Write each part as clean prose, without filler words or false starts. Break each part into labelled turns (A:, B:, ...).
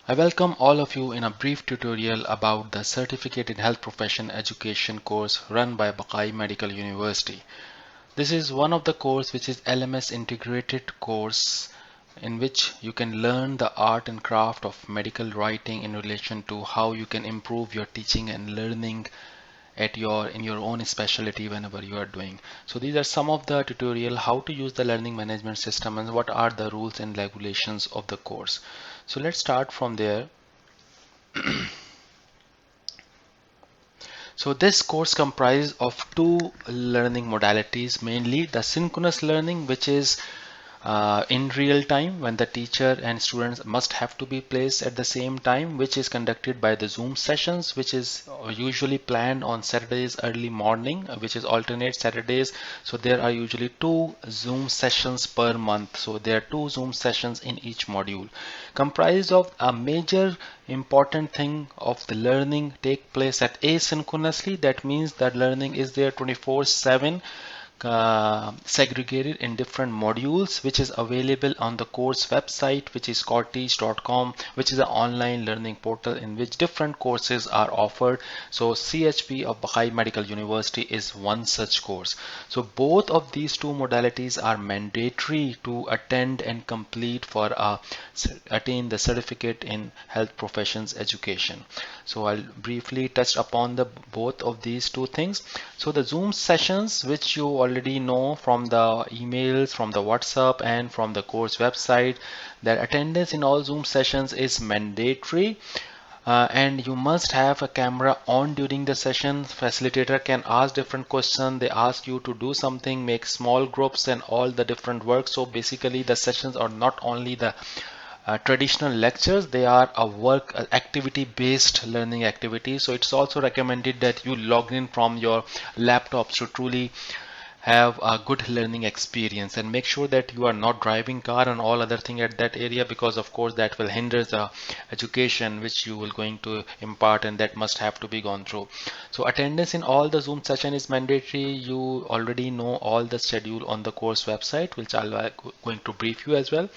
A: I welcome all of you in a brief tutorial about the Certificate in Health Profession Education course run by Buckeye Medical University. This is one of the course which is LMS integrated course in which you can learn the art and craft of medical writing in relation to how you can improve your teaching and learning in your own specialty whenever you are doing. So these are some of the tutorial how to use the learning management system and what are the rules and regulations of the course. So let's start from there. So this course comprises of two learning modalities, mainly the synchronous learning, which is in real time when the teacher and students must have to be placed at the same time, which is conducted by the Zoom sessions, which is usually planned on Saturdays early morning, which is alternate Saturdays. So there are usually two Zoom sessions per month. So there are two Zoom sessions in each module, comprised of a major important thing of the learning take place at asynchronously. That means that learning is there 24/7, segregated in different modules, which is available on the course website, which is called teach.com, which is an online learning portal in which different courses are offered. So CHPE of Buckeye Medical University is one such course. So both of these two modalities are mandatory to attend and complete for attain the certificate in health professions education. So I'll briefly touch upon the both of these two things. So the Zoom sessions, which you already know from the emails, from the WhatsApp, and from the course website, that attendance in all Zoom sessions is mandatory. And you must have a camera on during the session. Facilitator can ask different questions. They ask you to do something, make small groups and all the different work. So basically the sessions are not only the traditional lectures, they are a work activity based learning activity. So it's also recommended that you log in from your laptops to truly have a good learning experience, and make sure that you are not driving car and all other thing at that area, because of course that will hinder the education which you will going to impart, and that must have to be gone through. So attendance in all the Zoom session is mandatory. You already know all the schedule on the course website, which I'll going to brief you as well.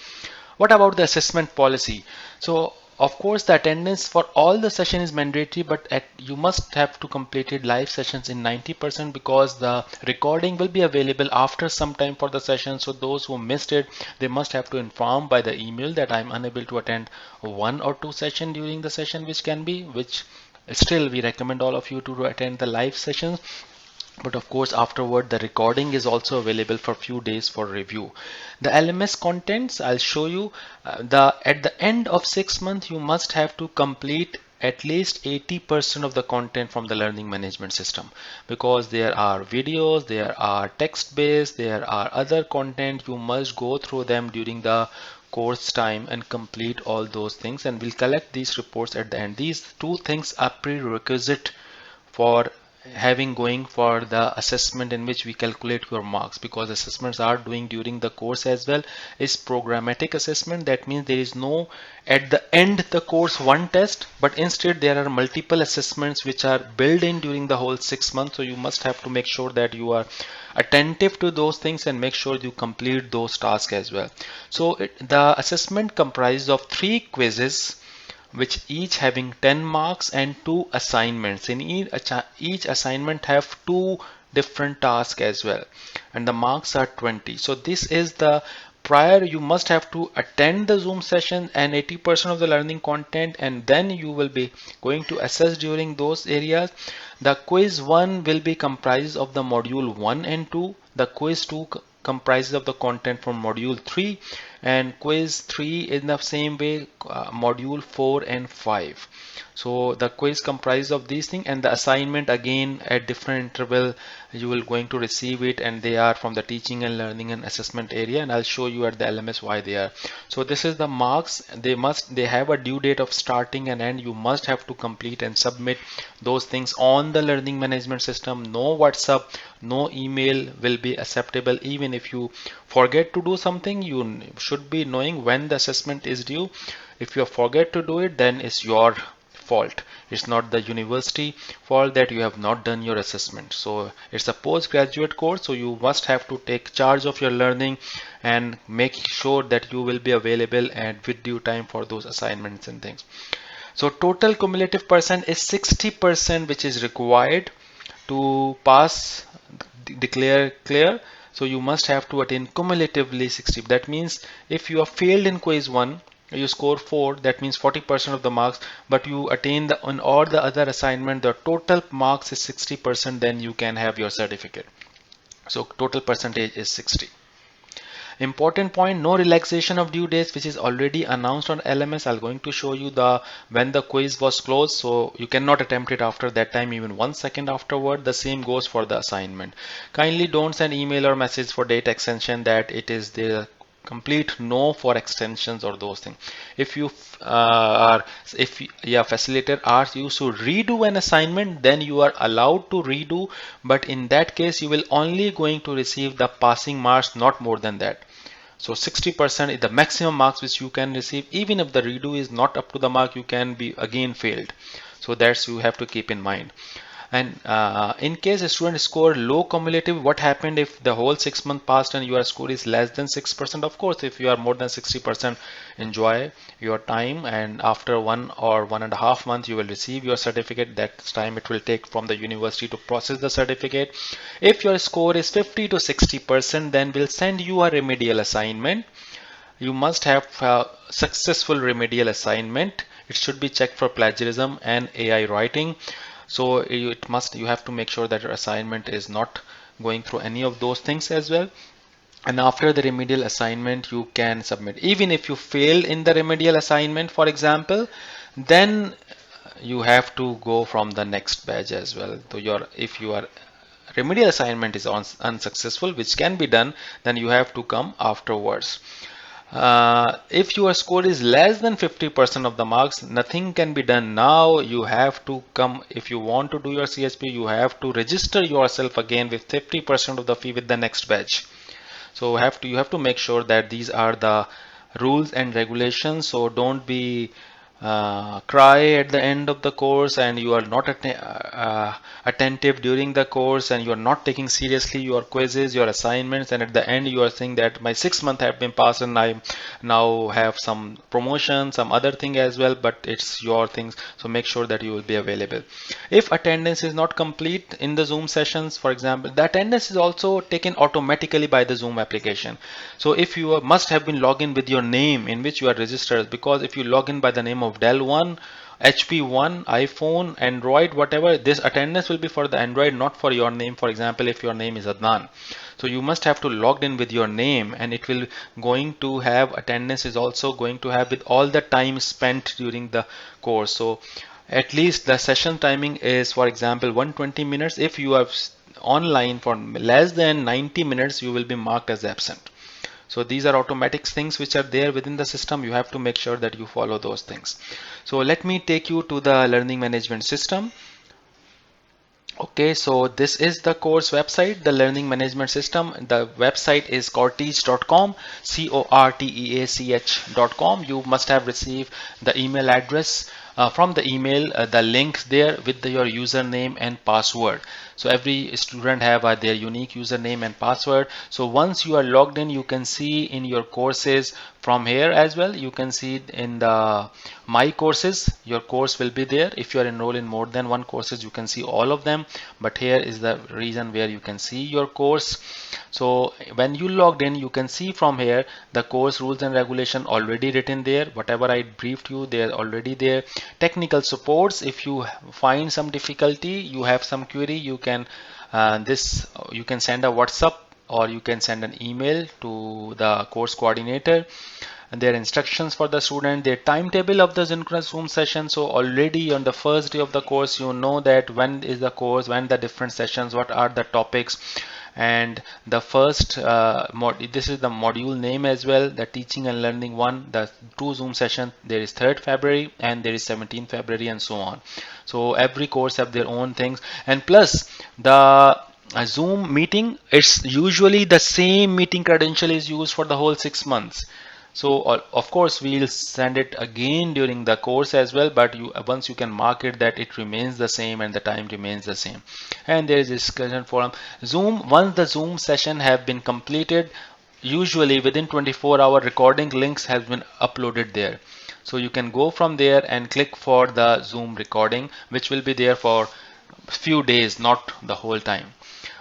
A: What about the assessment policy? So of course the attendance for all the session is mandatory, but you must have to completed live sessions in 90%, because the recording will be available after some time for the session. So those who missed it, they must have to inform by the email that I'm unable to attend one or two session during the session, which still we recommend all of you to attend the live sessions. But of course afterward the recording is also available for few days for review. The LMS contents I'll show you. The At the end of 6 months you must have to complete at least 80% of the content from the learning management system, because there are videos, there are text based, there are other content. You must go through them during the course time and complete all those things, and we'll collect these reports at the end. These two things are prerequisite for having going for the assessment in which we calculate your marks, because assessments are doing during the course as well is programmatic assessment. That means there is no at the end the course one test, but instead there are multiple assessments which are built in during the whole 6 months. So you must have to make sure that you are attentive to those things and make sure you complete those tasks as well. So the assessment comprises of 3 quizzes, which each having 10 marks, and 2 assignments. In each assignment have 2 different tasks as well, and the marks are 20. So this is the prior. You must have to attend the Zoom session and 80% of the learning content, and then you will be going to assess during those areas. The quiz 1 will be comprised of the module 1 and 2. The quiz 2 comprises of the content from module 3, and quiz 3 in the same way module 4 and 5. So the quiz comprises of these things, and the assignment again at different interval you will going to receive it, and they are from the teaching and learning and assessment area, and I'll show you at the LMS why they are. So this is the marks. They have a due date of starting and end. You must have to complete and submit those things on the learning management system. No WhatsApp, no email will be acceptable. Even if you forget to do something, you should be knowing when the assessment is due. If you forget to do it, then it's your fault. It's not the university fault that you have not done your assessment. So it's a postgraduate course, so you must have to take charge of your learning and make sure that you will be available and with due time for those assignments and things. So total cumulative percent is 60%, which is required to pass, declare clear. So you must have to attain cumulatively 60. That means if you are failed in quiz 1, you score 4, that means 40% of the marks, but you attain the on all the other assignment, the total marks is 60%, then you can have your certificate. So total percentage is 60. Important point, no relaxation of due dates, which is already announced on LMS. I'm going to show you the when the quiz was closed, so you cannot attempt it after that time, even 1 second afterward. The same goes for the assignment. Kindly don't send email or message for date extension that it is the complete no for extensions or those things. If you facilitator asks you to redo an assignment, then you are allowed to redo, but in that case you will only going to receive the passing marks, not more than that. So 60% is the maximum marks which you can receive. Even if the redo is not up to the mark, you can be again failed. So that's you have to keep in mind. And in case a student score low cumulative, what happened if the whole 6 month passed and your score is less than 6%? Of course, if you are more than 60%, enjoy your time, and after 1 or 1.5 months you will receive your certificate. That time it will take from the university to process the certificate. If your score is 50 to 60%, then we'll send you a remedial assignment. You must have a successful remedial assignment. It should be checked for plagiarism and AI writing. So you have to make sure that your assignment is not going through any of those things as well. And after the remedial assignment, you can submit. Even if you fail in the remedial assignment, for example, then you have to go from the next batch as well. So if your remedial assignment is unsuccessful, which can be done, then you have to come afterwards. If your score is less than 50% of the marks, nothing can be done. Now you have to come. If you want to do your CHP, you have to register yourself again with 50% of the fee with the next batch. So you have to make sure that these are the rules and regulations. So don't be cry at the end of the course and you are not attentive during the course, and you are not taking seriously your quizzes, your assignments, and at the end you are saying that my 6 months have been passed and I now have some promotion, some other thing as well, but it's your things. So make sure that you will be available. If attendance is not complete in the Zoom sessions, for example, the attendance is also taken automatically by the Zoom application. So if you must have been logged in with your name in which you are registered, because if you log in by the name of Dell 1, HP 1, iPhone, Android, whatever, this attendance will be for the Android, not for your name. For example, if your name is Adnan, so you must have to log in with your name, and it will going to have attendance is also going to have with all the time spent during the course. So at least the session timing is, for example, 120 minutes. If you are online for less than 90 minutes, you will be marked as absent. So these are automatic things which are there within the system. You have to make sure that you follow those things. So let me take you to the learning management system. Okay, so this is the course website, the learning management system. The website is corteach.com, corteach.com. You must have received the email address. From the email, the link there with your username and password. So every student have their unique username and password. So once you are logged in, you can see in your courses from here as well. You can see in the my courses, your course will be there. If you are enrolled in more than one courses, you can see all of them. But here is the reason where you can see your course. So when you logged in, you can see from here the course rules and regulation already written there. Whatever I briefed you, they are already there. Technical supports, if you find some difficulty, you have some query, you can you can send a WhatsApp or you can send an email to the course coordinator. And their instructions for the student, their timetable of the synchronous Zoom session. So already on the first day of the course, you know that when is the course, when the different sessions, what are the topics. And the first this is the module name as well, the teaching and learning one. The two Zoom sessions, there is 3rd February and there is 17th February and so on. So every course have their own things. And plus the Zoom meeting, it's usually the same meeting credential is used for the whole 6 months. So of course we'll send it again during the course as well, but you once you can mark it that it remains the same and the time remains the same. And there is a discussion forum. Zoom, once the Zoom session have been completed, usually within 24-hour recording links has been uploaded there. So you can go from there and click for the Zoom recording, which will be there for few days, not the whole time.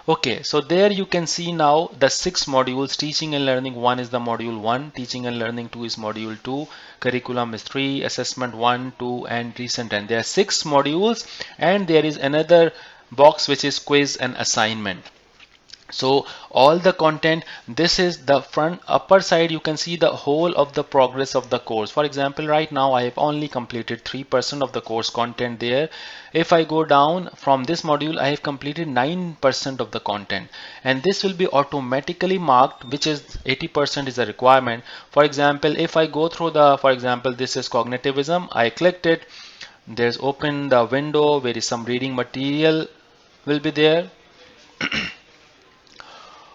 A: Okay, so there you can see now the 6 modules. Teaching and learning 1 is the module 1, teaching and learning 2 is module 2, curriculum is 3, assessment 1, 2 and recent, and there are 6 modules, and there is another box which is quiz and assignment. So all the content, this is the front upper side, you can see the whole of the progress of the course. For example, right now I have only completed 3% of the course content there. If I go down from this module, I have completed 9% of the content, and this will be automatically marked, which is 80% is a requirement. For example, if I go through the, for example, this is cognitivism, I clicked it, there's open the window where is some reading material will be there,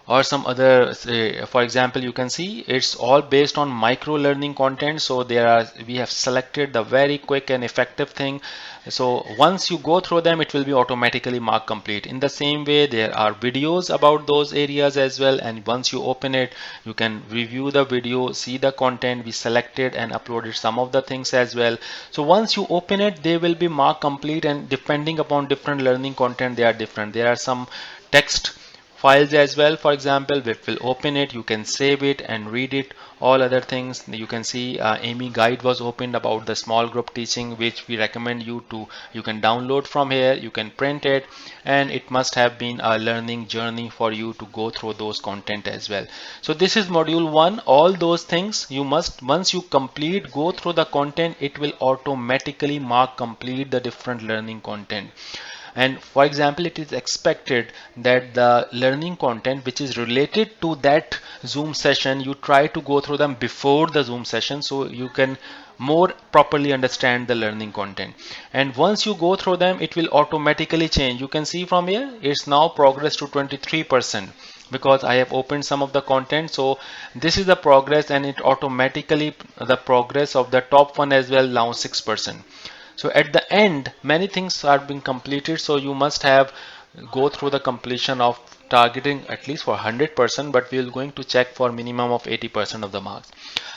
A: or some other, say, for example, you can see it's all based on micro learning content. So there are, we have selected the very quick and effective thing. So once you go through them, it will be automatically marked complete. In the same way, there are videos about those areas as well, and once you open it, you can review the video, see the content. We selected and uploaded some of the things as well. So once you open it, they will be marked complete, and depending upon different learning content, they are different. There are some text files as well. For example, we will open it, you can save it and read it, all other things. You can see Amy guide was opened about the small group teaching, which we recommend you to, you can download from here, you can print it, and it must have been a learning journey for you to go through those content as well. So this is module 1. All those things you must, once you complete, go through the content, it will automatically mark complete the different learning content. And for example, it is expected that the learning content which is related to that Zoom session, you try to go through them before the Zoom session so you can more properly understand the learning content. And once you go through them, it will automatically change. You can see from here, it's now progress to 23% because I have opened some of the content. So this is the progress, and it automatically, the progress of the top one as well, now 6%. So at the end, many things are being completed. So you must have go through the completion of targeting at least for 100%, but we are going to check for minimum of 80% of the marks.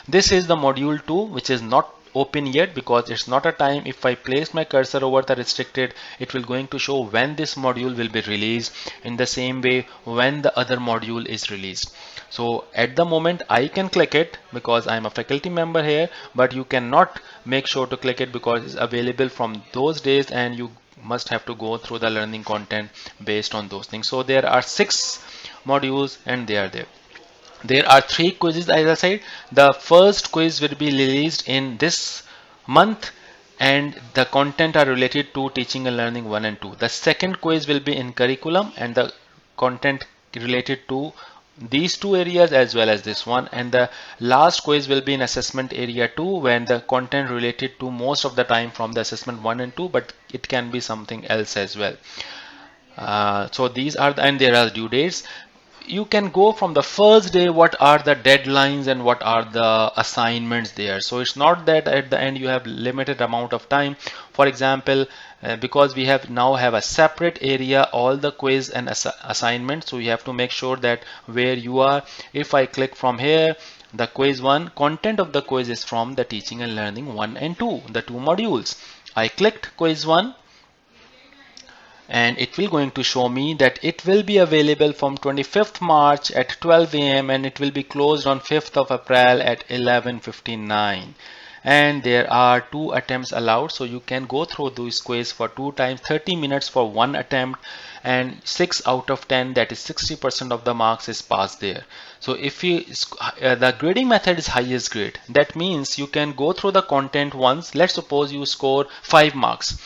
A: This is the module 2, which is not open yet because it's not a time. If I place my cursor over the restricted, it will going to show when this module will be released, in the same way when the other module is released. So at the moment I can click it because I'm a faculty member here, but you cannot make sure to click it because it's available from those days, and you must have to go through the learning content based on those things. So there are 6 modules and they are there. There are 3 quizzes, as I said. The first quiz will be released in this month, and the content are related to teaching and learning 1 and 2. The second quiz will be in curriculum, and the content related to these 2 areas as well as this one. And the last quiz will be in assessment area 2, when the content related to most of the time from the assessment 1 and 2, but it can be something else as well. So these are the, and there are due dates. You can go from the first day what are the deadlines and what are the assignments there. So it's not that at the end you have limited amount of time. For example, because we have now have a separate area, all the quiz and assignments, so you have to make sure that where you are. If I click from here, the quiz 1, content of the quiz is from the teaching and learning 1 and 2, the 2 modules. I clicked quiz 1, and it will going to show me that it will be available from 25th March at 12 a.m. and it will be closed on 5th of April at 11:59. And there are 2 attempts allowed, so you can go through this quiz for 2 times, 30 minutes for 1 attempt, and 6 out of 10, that is 60% of the marks is passed there. So if you the grading method is highest grade, that means you can go through the content once. Let's suppose you score 5 marks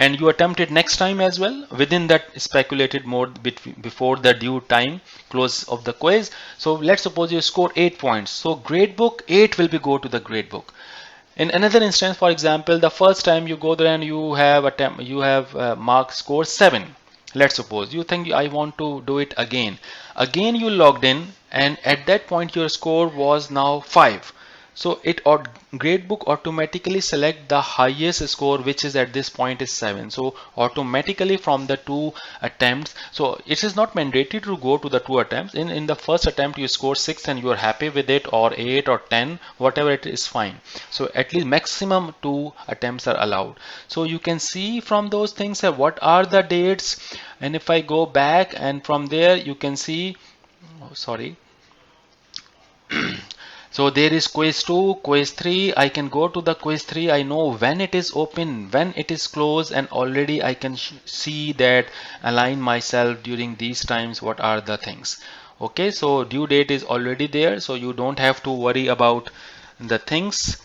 A: and you attempt it next time as well within that speculated mode before the due time close of the quiz. So let's suppose you score 8 points, so gradebook 8 will be go to the gradebook. In another instance, for example, the first time you go there and you have mark score 7. Let's suppose you think I want to do it again. You logged in, and at that point your score was now 5. So gradebook automatically select the highest score, which is at this point is 7. So automatically from the two attempts, so it is not mandatory to go to the two attempts. In the first attempt you score 6 and you are happy with it, or 8 or 10, whatever it is, fine. So at least maximum 2 attempts are allowed. So you can see from those things what are the dates, and if I go back and from there you can see, oh, sorry. So there is quiz 2, quiz 3. I can go to the quiz 3. I know when it is open, when it is closed, and already I can see that align myself during these times. What are the things? Okay, so due date is already there, so you don't have to worry about the things.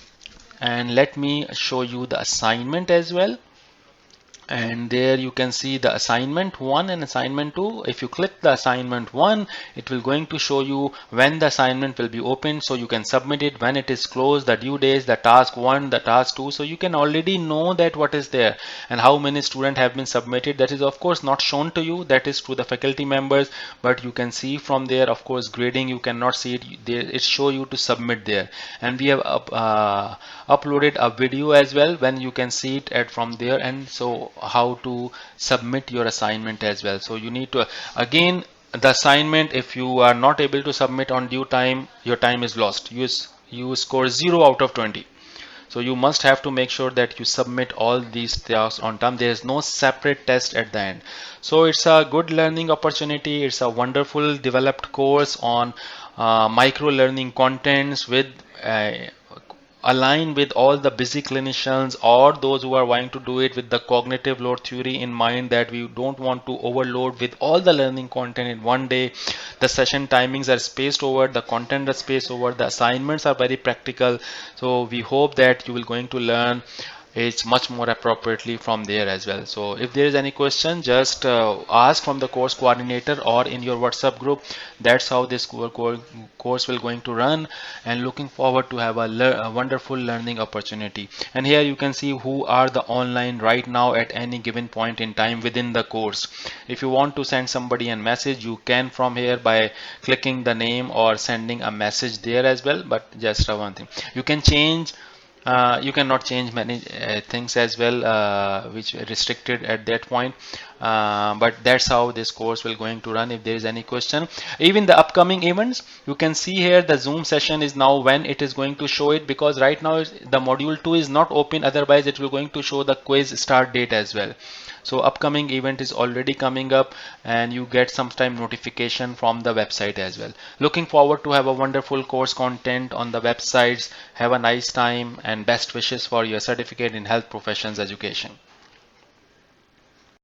A: And let me show you the assignment as well. And there you can see the assignment 1 and assignment 2. If you click the assignment 1, it will going to show you when the assignment will be open, so you can submit it, when it is closed, the due days, the task 1, the task 2. So you can already know that what is there and how many students have been submitted. That is of course not shown to you, that is to the faculty members, but you can see from there. Of course grading you cannot see it there, it show you to submit there. And we have uploaded a video as well when you can see it at from there, and so how to submit your assignment as well. So you need to again, the assignment, if you are not able to submit on due time, your time is lost. You score 0 out of 20. So you must have to make sure that you submit all these tasks on time. There is no separate test at the end. So it's a good learning opportunity. It's a wonderful developed course on micro learning contents with align with all the busy clinicians or those who are wanting to do it with the cognitive load theory in mind, that we don't want to overload with all the learning content in one day. The session timings are spaced over, the content is spaced over, the assignments are very practical. So we hope that you will going to learn it's much more appropriately from there as well. So if there is any question, just ask from the course coordinator or in your WhatsApp group. That's how this course will going to run, and looking forward to have a wonderful learning opportunity. And here you can see who are the online right now at any given point in time within the course. If you want to send somebody a message, you can from here by clicking the name or sending a message there as well. But just one thing, you can change, you cannot change many things as well, which are restricted at that point. But that's how this course will going to run. If there is any question, even the upcoming events, you can see here the Zoom session is now when it is going to show it, because right now the module 2 is not open, otherwise it will going to show the quiz start date as well. So upcoming event is already coming up, and you get sometime notification from the website as well. Looking forward to have a wonderful course content on the websites. Have a nice time and best wishes for your certificate in health professions education.